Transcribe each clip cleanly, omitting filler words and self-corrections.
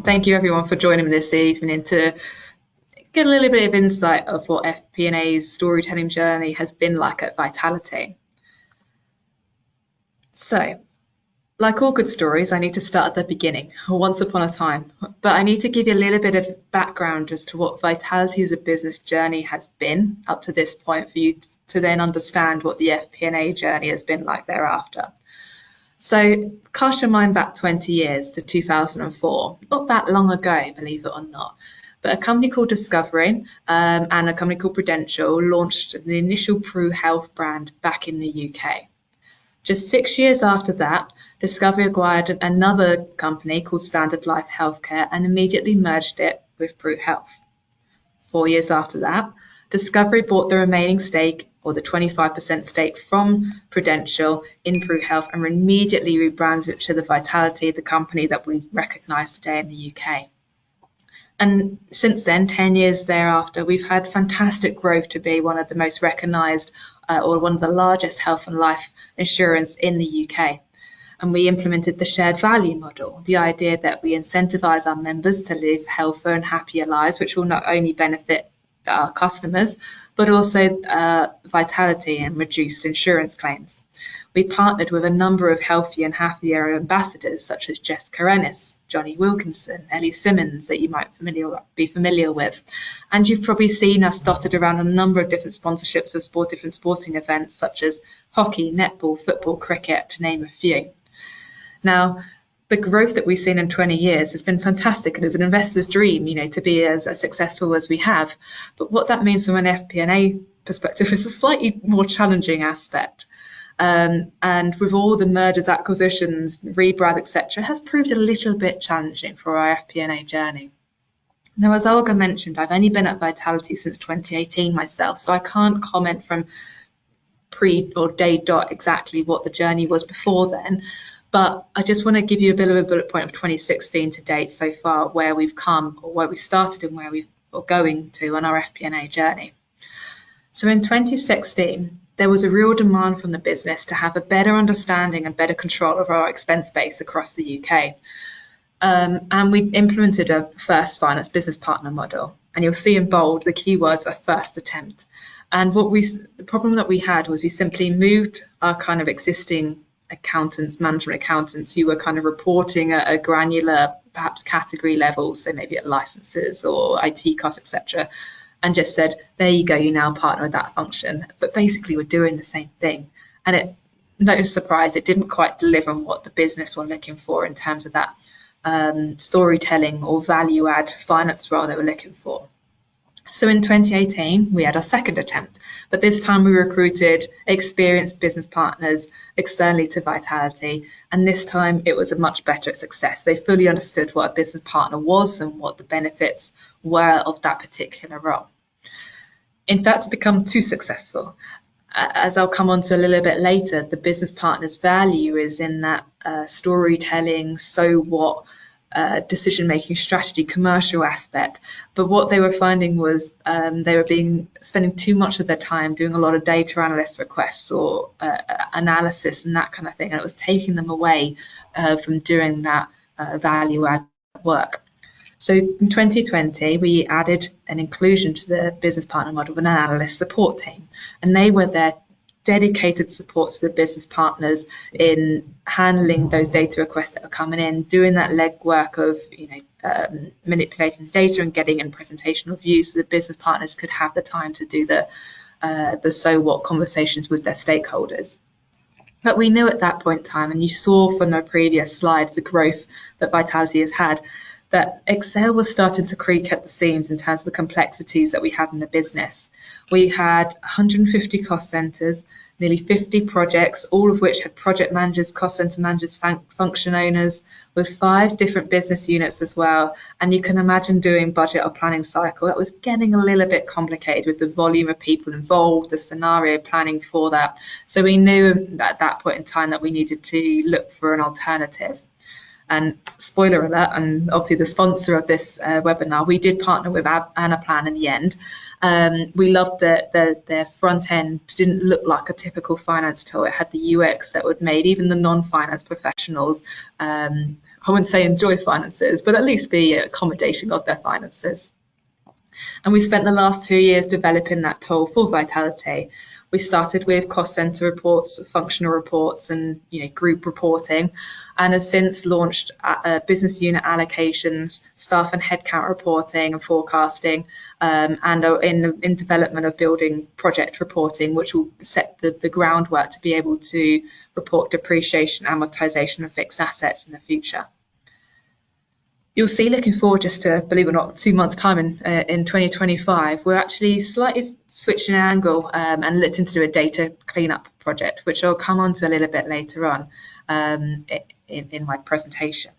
Thank you everyone for joining me this evening to get a little bit of insight of what FP&A's storytelling journey has been like at Vitality. So, like all good stories, I need to start at the beginning, once upon a time, but I need to give you a little bit of background as to what Vitality as a business journey has been up to this point for you to then understand what the FP&A journey has been like thereafter. So cast your mind back 20 years to 2004, not that long ago, believe it or not, but a company called Discovery and a company called Prudential launched the initial Pru Health brand back in the UK. Just 6 years after that, Discovery acquired another company called Standard Life Healthcare and immediately merged it with Pru Health. 4 years after that, Discovery bought the remaining stake, or the 25% stake from Prudential in Pru Health, and immediately rebranded it to the Vitality, the company that we recognise today in the UK. And since then, 10 years thereafter, we've had fantastic growth to be one of the most recognised or one of the largest health and life insurance in the UK. And we implemented the shared value model, the idea that we incentivise our members to live healthier and happier lives, which will not only benefit our customers, but also Vitality and reduced insurance claims. We partnered with a number of healthier and happier ambassadors such as Jessica Ennis, Johnny Wilkinson, Ellie Simmons that you might be familiar with. And you've probably seen us dotted around a number of different sponsorships of different sporting events such as hockey, netball, football, cricket, to name a few. Now, the growth that we've seen in 20 years has been fantastic, and it's an investor's dream, to be as successful as we have. But what that means from an FP&A perspective is a slightly more challenging aspect. And with all the mergers, acquisitions, rebrands, etc., has proved a little bit challenging for our FP&A journey. Now, as Olga mentioned, I've only been at Vitality since 2018 myself, so I can't comment from pre or day dot exactly what the journey was before then. But I just want to give you a bit of a bullet point of 2016 to date so far, where we've come, or where we started and where we're going to on our FP&A journey. So in 2016, there was a real demand from the business to have a better understanding and better control of our expense base across the UK. And we implemented a first finance business partner model. And you'll see in bold, the keywords are first attempt. And the problem that we had was we simply moved our kind of existing management accountants who were kind of reporting at a granular, perhaps category level, so maybe at licenses or IT costs, etc., and just said, there you go, you now partner with that function. But basically we're doing the same thing. And it, no surprise, it didn't quite deliver on what the business were looking for in terms of that storytelling or value add finance role they were looking for. So in 2018, we had our second attempt, but this time we recruited experienced business partners externally to Vitality, and this time it was a much better success. They fully understood what a business partner was and what the benefits were of that particular role. In fact, it's become too successful. As I'll come on to a little bit later, the business partner's value is in that storytelling, so what, decision-making strategy, commercial aspect. But what they were finding was they were spending too much of their time doing a lot of data analyst requests or analysis and that kind of thing, and it was taking them away from doing that value-add work. So in 2020, we added an inclusion to the business partner model of an analyst support team, and they were their dedicated support to the business partners in handling those data requests that were coming in, doing that legwork of manipulating the data and getting in presentational views so the business partners could have the time to do the so what conversations with their stakeholders. But we knew at that point in time, and you saw from the previous slides the growth that Vitality has had, that Excel was starting to creak at the seams in terms of the complexities that we have in the business. We had 150 cost centres, nearly 50 projects, all of which had project managers, cost centre managers, function owners, with 5 different business units as well. And you can imagine doing budget or planning cycle. That was getting a little bit complicated with the volume of people involved, the scenario planning for that. So we knew at that point in time that we needed to look for an alternative. And spoiler alert, and obviously the sponsor of this webinar, we did partner with Anaplan in the end, We loved that their front end didn't look like a typical finance tool. It had the UX that would make even the non-finance professionals, I wouldn't say enjoy finances, but at least be accommodating of their finances. And we spent the last 2 years developing that tool for Vitality. We started with cost center reports, functional reports, and group reporting, and have since launched business unit allocations, staff and headcount reporting and forecasting, and are in development of building project reporting, which will set the groundwork to be able to report depreciation, amortization, and fixed assets in the future. You'll see, looking forward just to, believe it or not, 2 months' time in 2025, we're actually slightly switching an angle and looking to do a data cleanup project, which I'll come on to a little bit later on in my presentation.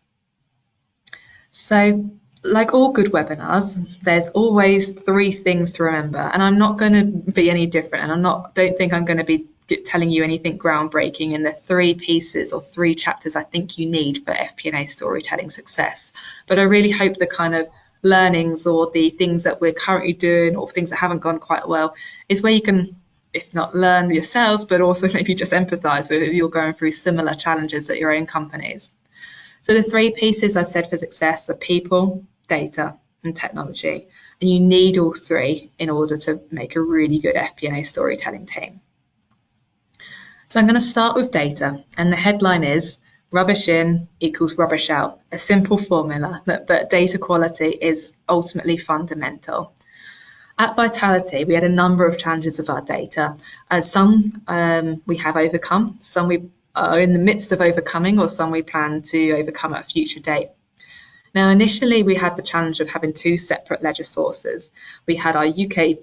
So, like all good webinars, there's always 3 things to remember, and I'm not going to be any different, and don't think I'm going to be telling you anything groundbreaking in the 3 pieces or 3 chapters I think you need for FP&A storytelling success. But I really hope the kind of learnings or the things that we're currently doing or things that haven't gone quite well is where you can, if not learn yourselves, but also maybe just empathize with if you're going through similar challenges at your own companies. So the 3 pieces I've said for success are people, data, and technology. And you need all 3 in order to make a really good FP&A storytelling team. So I'm going to start with data, and the headline is rubbish in equals rubbish out, a simple formula but data quality is ultimately fundamental. At Vitality, we had a number of challenges of our data. Some we have overcome, some we are in the midst of overcoming, or some we plan to overcome at a future date. Now, initially, we had the challenge of having 2 separate ledger sources. We had our UK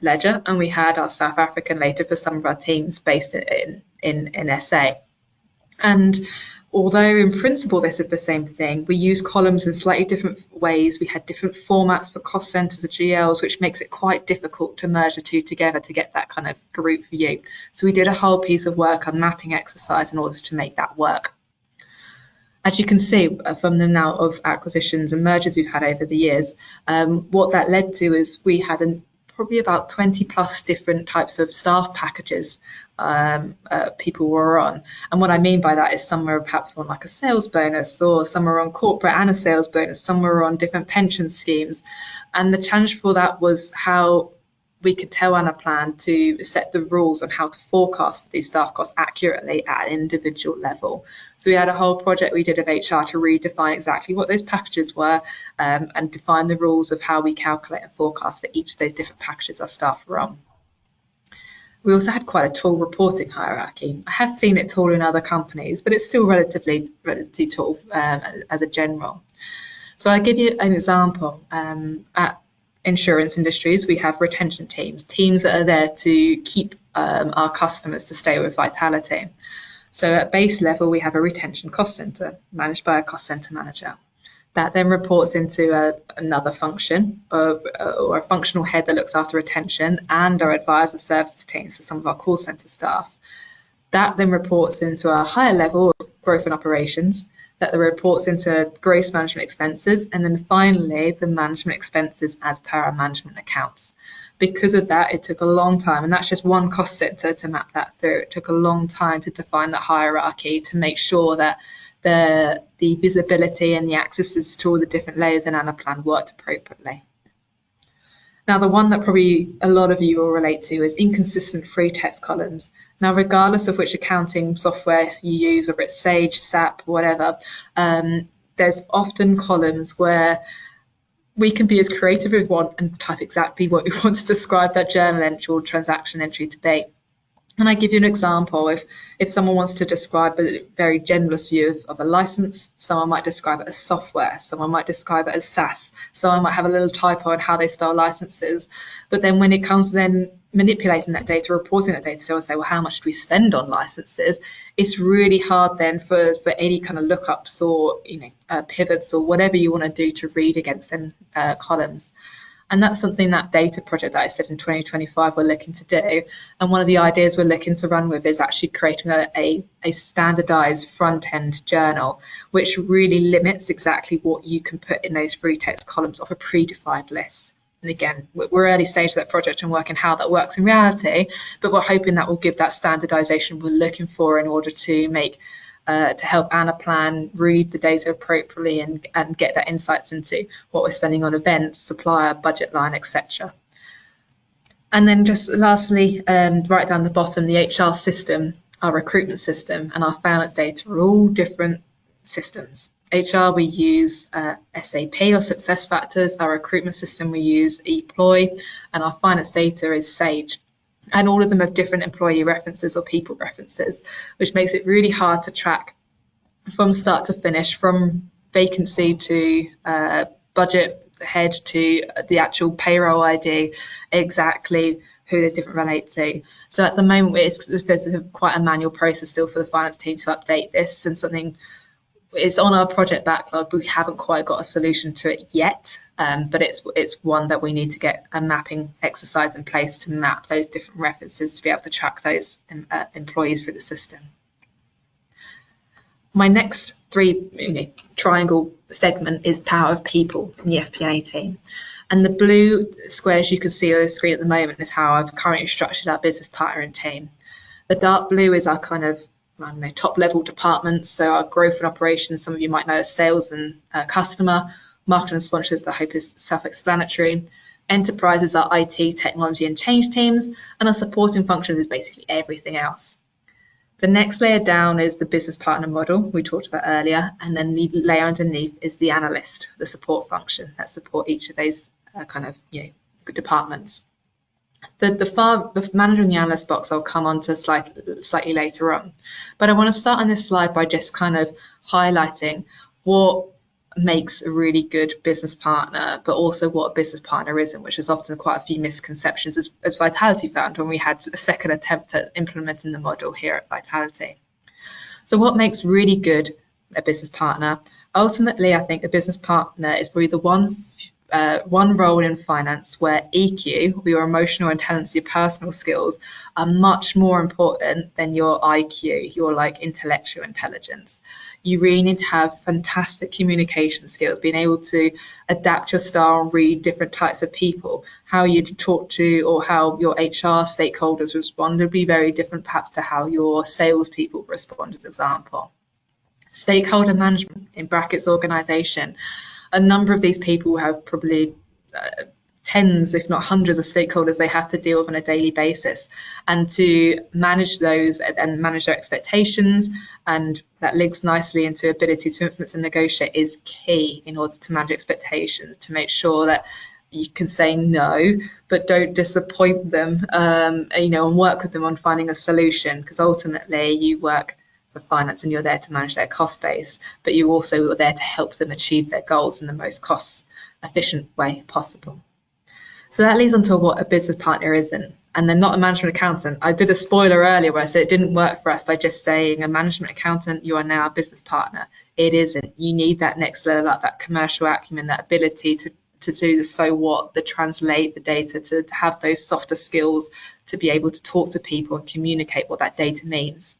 ledger and we had our South African ledger for some of our teams based in SA. And although in principle they said the same thing, we use columns in slightly different ways. We had different formats for cost centers or GLs, which makes it quite difficult to merge the 2 together to get that kind of group view. So we did a whole piece of work on mapping exercise in order to make that work. As you can see from the amount of acquisitions and mergers we've had over the years, what that led to is we had probably about 20 plus different types of staff packages people were on. And what I mean by that is some were perhaps on like a sales bonus, or some were on corporate and a sales bonus, some were on different pension schemes. And the challenge for that was how we could tell Anaplan to set the rules on how to forecast for these staff costs accurately at an individual level. So we had a whole project we did of HR to redefine exactly what those packages were and define the rules of how we calculate and forecast for each of those different packages our staff were on. We also had quite a tall reporting hierarchy. I have seen it tall in other companies, but it's still relatively tall as a general. So I'll give you an example. At insurance industries, we have retention teams that are there to keep our customers to stay with Vitality. So at base level, we have a retention cost center managed by a cost center manager. That then reports into another function or a functional head that looks after retention and our advisor services team, so some of our call center staff. That then reports into a higher level of growth and operations, that the reports into gross management expenses, and then finally the management expenses as per our management accounts. Because of that, it took a long time, and that's just one cost center to map that through. It took a long time to define that hierarchy to make sure that the visibility and the accesses to all the different layers in Anaplan worked appropriately. Now, the one that probably a lot of you will relate to is inconsistent free text columns. Now, regardless of which accounting software you use, whether it's Sage, SAP, whatever, there's often columns where we can be as creative as we want and type exactly what we want to describe that journal entry or transaction entry to be. And I give you an example. If someone wants to describe a very generalist view of a license, someone might describe it as software, someone might describe it as SaaS, someone might have a little typo on how they spell licenses. But then when it comes to then manipulating that data, reporting that data, so I'll say, well, how much do we spend on licenses? It's really hard then for any kind of lookups or pivots or whatever you want to do to read against them columns. And that's something, that data project that I said in 2025 we're looking to do. And one of the ideas we're looking to run with is actually creating a standardized front-end journal, which really limits exactly what you can put in those free text columns of a predefined list. And again, we're early stage of that project and working how that works in reality, but we're hoping that will give that standardization we're looking for in order to make to help Anna plan, read the data appropriately, and get that insights into what we're spending on events, supplier, budget line, etc. And then just lastly, right down the bottom, the HR system, our recruitment system, and our finance data are all different systems. HR, we use SAP or SuccessFactors. Our recruitment system, we use ePloy, and our finance data is Sage. And all of them have different employee references or people references, which makes it really hard to track from start to finish, from vacancy to budget head to the actual payroll ID, exactly who those different relate to. So at the moment, it's quite a manual process still for the finance team to update this, and something it's on our project backlog, but we haven't quite got a solution to it yet. But it's one that we need to get a mapping exercise in place to map those different references to be able to track those employees through the system. My next triangle segment is power of people in the FP&A team. And the blue squares you can see on the screen at the moment is how I've currently structured our business partner and team. The dark blue is our kind of top level departments, so our growth and operations, some of you might know as sales and customer, marketing and sponsors, I hope is self-explanatory. Enterprise is our IT, technology and change teams, and our supporting functions is basically everything else. The next layer down is the business partner model we talked about earlier, and then the layer underneath is the analyst, the support function that support each of those departments. The managing the analyst box I'll come on to slightly later on, but I want to start on this slide by just kind of highlighting what makes a really good business partner, but also what a business partner isn't, which is often quite a few misconceptions, as Vitality found when we had a second attempt at implementing the model here at Vitality. So what makes really good a business partner? Ultimately, I think a business partner is probably the one role in finance where EQ, your emotional intelligence, your personal skills, are much more important than your IQ, your intellectual intelligence. You really need to have fantastic communication skills, being able to adapt your style and read different types of people. How you talk to or how your HR stakeholders respond would be very different perhaps to how your salespeople respond, as an example. Stakeholder management, in brackets organisation. A number of these people have probably tens, if not hundreds of stakeholders they have to deal with on a daily basis. And to manage those and manage their expectations, and that links nicely into ability to influence and negotiate, is key in order to manage expectations, to make sure that you can say no, but don't disappoint them, and work with them on finding a solution, because ultimately you work for finance and you're there to manage their cost base, but you also are there to help them achieve their goals in the most cost efficient way possible. So that leads on to what a business partner isn't, and they're not a management accountant. I did a spoiler earlier where I said it didn't work for us by just saying a management accountant, you are now a business partner. It isn't. You need that next level up, that commercial acumen, that ability to do the so what, the translate the data, to have those softer skills to be able to talk to people and communicate what that data means.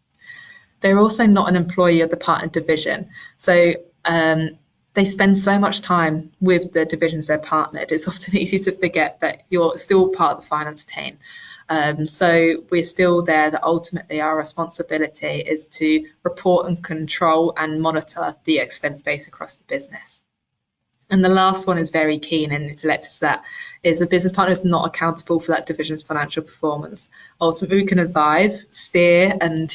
They're also not an employee of the partner division. So they spend so much time with the divisions they're partnered. It's often easy to forget that you're still part of the finance team. So we're still there, that ultimately our responsibility is to report and control and monitor the expense base across the business. And the last one is very key, and it's related to that, is a business partner is not accountable for that division's financial performance. Ultimately, we can advise, steer, and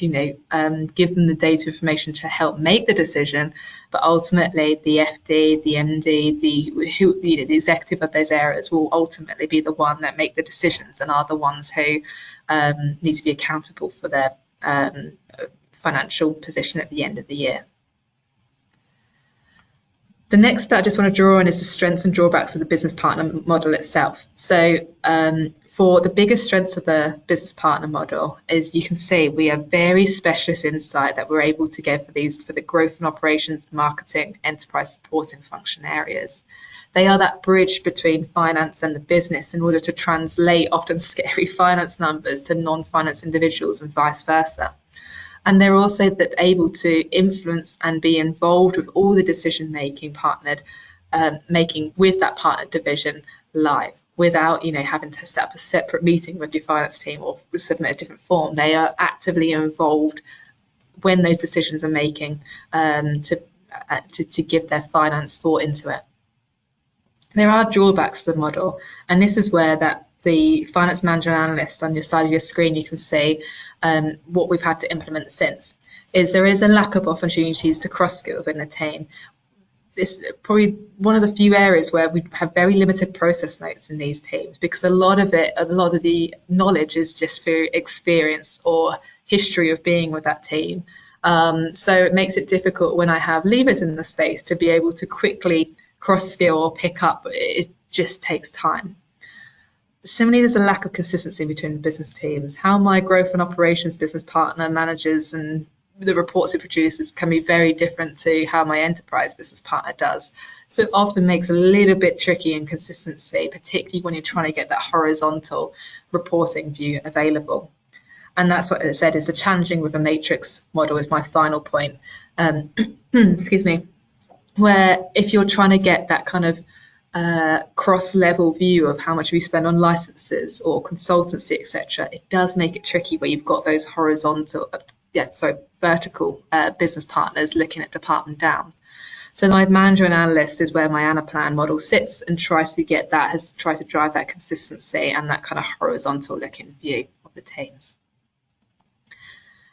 give them the data information to help make the decision. But ultimately, the FD, the MD, the executive of those areas will ultimately be the one that make the decisions and are the ones who need to be accountable for their financial position at the end of the year. The next bit I just want to draw on is the strengths and drawbacks of the business partner model itself. So for the biggest strengths of the business partner model is, you can see we have very specialist insight that we're able to give for the growth and operations, marketing, enterprise supporting function areas. They are that bridge between finance and the business in order to translate often scary finance numbers to non-finance individuals and vice versa. And they're also able to influence and be involved with all the decision making with that partner division live, without, having to set up a separate meeting with your finance team or submit a different form. They are actively involved when those decisions are making, to give their finance thought into it. There are drawbacks to the model, and this is where the finance manager and analyst on your side of your screen, you can see what we've had to implement since. There is a lack of opportunities to cross-skill within the team. This is probably one of the few areas where we have very limited process notes in these teams, because a lot of the knowledge is just through experience or history of being with that team. So it makes it difficult when I have leavers in the space to be able to quickly cross-skill or pick up. It just takes time. Similarly, there's a lack of consistency between the business teams. How my growth and operations business partner manages and the reports it produces can be very different to how my enterprise business partner does. So it often makes a little bit tricky in consistency, particularly when you're trying to get that horizontal reporting view available. And that's what it said is the challenging with a matrix model is my final point. Excuse me. Where if you're trying to get that kind of cross-level view of how much we spend on licenses or consultancy, etc., it does make it tricky where you've got those vertical business partners looking at department down. So my manager and analyst is where my Anaplan model sits and tries to drive that consistency and that kind of horizontal looking view of the teams.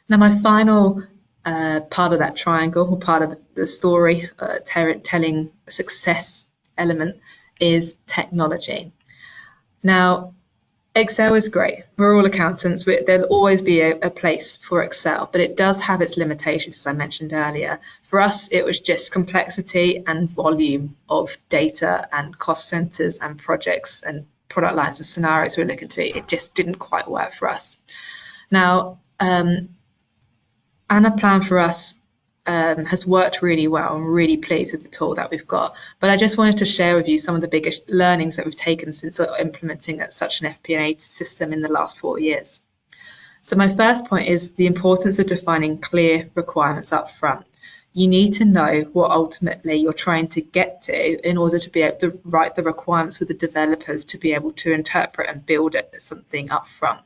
Now my final part of that triangle, or part of the story telling success element, is technology. Now, Excel is great. We're all accountants. There'll always be a place for Excel, but it does have its limitations, as I mentioned earlier. For us, it was just complexity and volume of data and cost centers and projects and product lines and scenarios we're looking to. It just didn't quite work for us. Now, Anaplan for us has worked really well. I'm really pleased with the tool that we've got. But I just wanted to share with you some of the biggest learnings that we've taken since implementing such an FP&A system in the last 4 years. So my first point is the importance of defining clear requirements up front. You need to know what ultimately you're trying to get to in order to be able to write the requirements for the developers to be able to interpret and build something up front.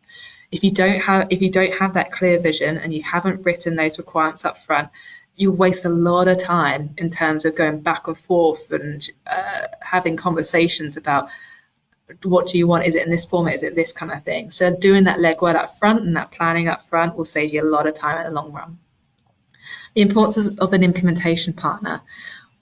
If you don't have that clear vision and you haven't written those requirements up front, you waste a lot of time in terms of going back and forth and having conversations about what do you want, is it in this format, is it this kind of thing. So doing that legwork up front and that planning up front will save you a lot of time in the long run. The importance of an implementation partner.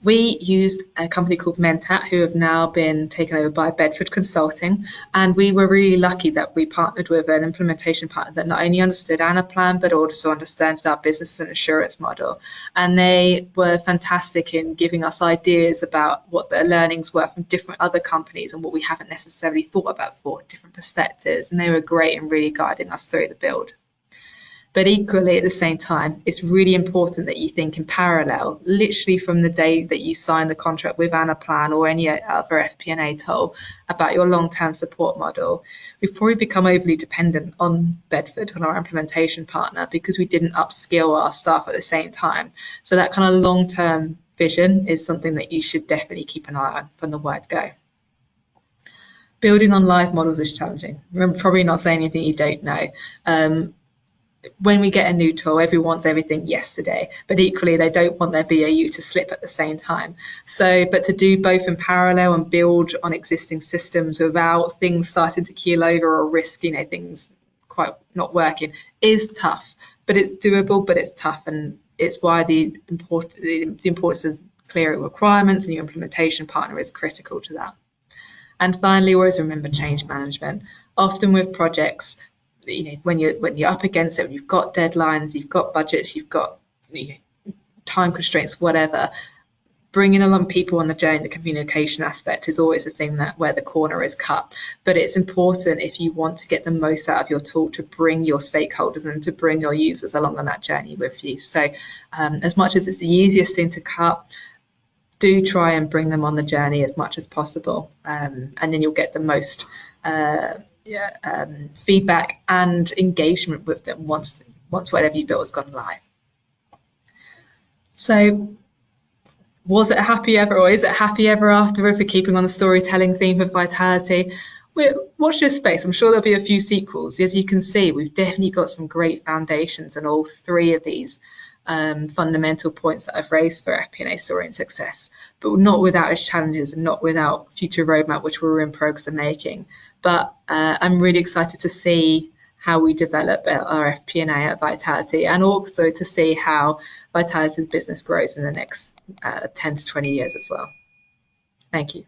We used a company called Mentat, who have now been taken over by Bedford Consulting, and we were really lucky that we partnered with an implementation partner that not only understood Anaplan but also understood our business and assurance model. And they were fantastic in giving us ideas about what their learnings were from different other companies and what we haven't necessarily thought about for different perspectives. And they were great in really guiding us through the build. But equally, at the same time, it's really important that you think in parallel, literally from the day that you sign the contract with Anaplan or any other FP&A tool, about your long-term support model. We've probably become overly dependent on Bedford, on our implementation partner, because we didn't upskill our staff at the same time. So that kind of long-term vision is something that you should definitely keep an eye on from the word go. Building on live models is challenging. I'm probably not saying anything you don't know. When we get a new tool, everyone wants everything yesterday, but equally they don't want their BAU to slip at the same time. But to do both in parallel and build on existing systems without things starting to keel over or risk, things quite not working is tough. But it's doable, but it's tough, and it's why the importance of clear requirements and your implementation partner is critical to that. And finally, always remember change management. Often with projects, when you're up against it, when you've got deadlines, you've got budgets, you've got time constraints, whatever, bringing along people on the journey, the communication aspect is always a thing where the corner is cut. But it's important, if you want to get the most out of your tool, to bring your stakeholders and to bring your users along on that journey with you. So as much as it's the easiest thing to cut, do try and bring them on the journey as much as possible, and then you'll get the most feedback and engagement with them once whatever you built has gone live. So was it a happy ever, or is it a happy ever after, if we're keeping on the storytelling theme of vitality? Watch this space. I'm sure there'll be a few sequels. As you can see, we've definitely got some great foundations on all three of these fundamental points that I've raised for FP&A story and success, but not without its challenges and not without future roadmap, which we're in progress of making. But I'm really excited to see how we develop our FP&A at Vitality, and also to see how Vitality's business grows in the next 10 to 20 years as well. Thank you.